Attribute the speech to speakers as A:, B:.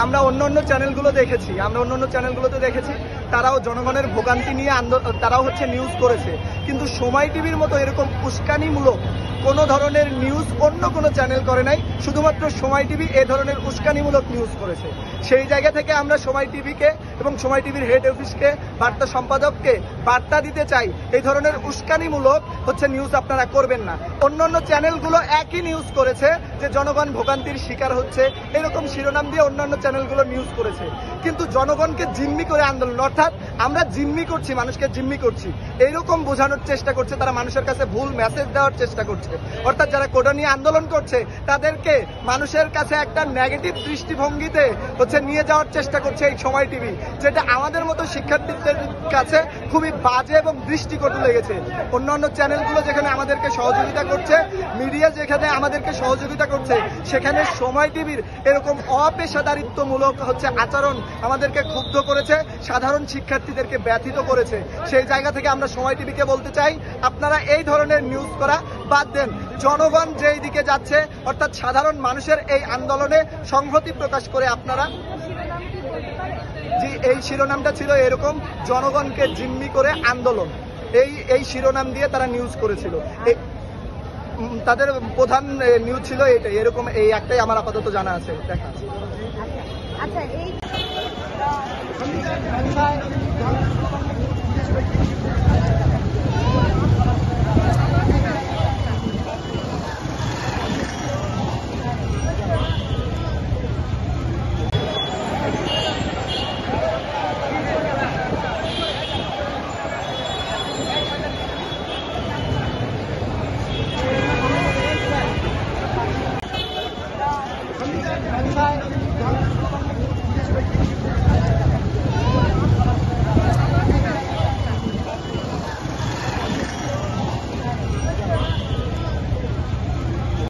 A: আমরা অন্য চ্যানেলগুলো দেখেছি, চ্যানেলগুলোতে দেখেছি তারাও জনগণের ভোগান্তি নিয়ে তারাও হচ্ছে নিউজ করেছে, কিন্তু সময় টিভির মতো এরকম উস্কানিমূলক কোনো ধরনের নিউজ অন্য কোনো চ্যানেল করে নাই, শুধুমাত্র সময় টিভি এ ধরনের উস্কানিমূলক নিউজ করেছে। সেই জায়গা থেকে আমরা সময় টিভিকে এবং সময় টিভির হেড অফিসকে, বার্তা সম্পাদককে বার্তা দিতে চাই, এই ধরনের উস্কানিমূলক হচ্ছে নিউজ আপনারা করবেন না। অন্যান্য চ্যানেলগুলো একই নিউজ করেছে যে জনগণ ভোগান্তির শিকার হচ্ছে, এরকম শিরোনাম দিয়ে অন্যান্য চ্যানেলগুলো নিউজ করেছে, কিন্তু জনগণকে জিম্মি করে আন্দোলন, অর্থাৎ আমরা জিম্মি করছি, মানুষকে জিম্মি করছি, এইরকম বোঝানোর চেষ্টা করছে তারা, মানুষের কাছে ভুল মেসেজ দেওয়ার চেষ্টা করছে। অর্থাৎ যারা কোটা নিয়ে আন্দোলন করছে তাদেরকে মানুষের কাছে একটা নেগেটিভ দৃষ্টিভঙ্গিতে হচ্ছে নিয়ে যাওয়ার চেষ্টা করছে এই সময় টিভি, যেটা আমাদের মতো শিক্ষার্থীদের কাছে খুবই বাজে এবং দৃষ্টিকটু লেগেছে। অন্যান্য চ্যানেলগুলো যেখানে আমাদেরকে সহযোগিতা করছে, মিডিয়া যেখানে আমাদেরকে সহযোগিতা করছে, সেখানে সময় টিভির এরকম অপেশাদারিত্বমূলক হচ্ছে আচরণ আমাদেরকে ক্ষুব্ধ করেছে, সাধারণ শিক্ষার্থীদেরকে ব্যথিত করেছে। সেই জায়গা থেকে আমরা সময় টিভিকে বলতে চাই, আপনারা এই ধরনের নিউজ করা বাদ দেন। জনগণ যেই দিকে যাচ্ছে, অর্থাৎ সাধারণ মানুষের এই আন্দোলনে সংহতি প্রকাশ করে আপনারা, জি এই শিরোনামটা ছিল এরকম, জনগণকে জিম্মি করে আন্দোলন, এই শিরোনাম দিয়ে তারা নিউজ করেছিল। তাদের প্রধান নিউজ ছিল এইটাই, এরকম এই একটাই আমার আপাতত জানা আছে। দেখা
B: আচ্ছা, এই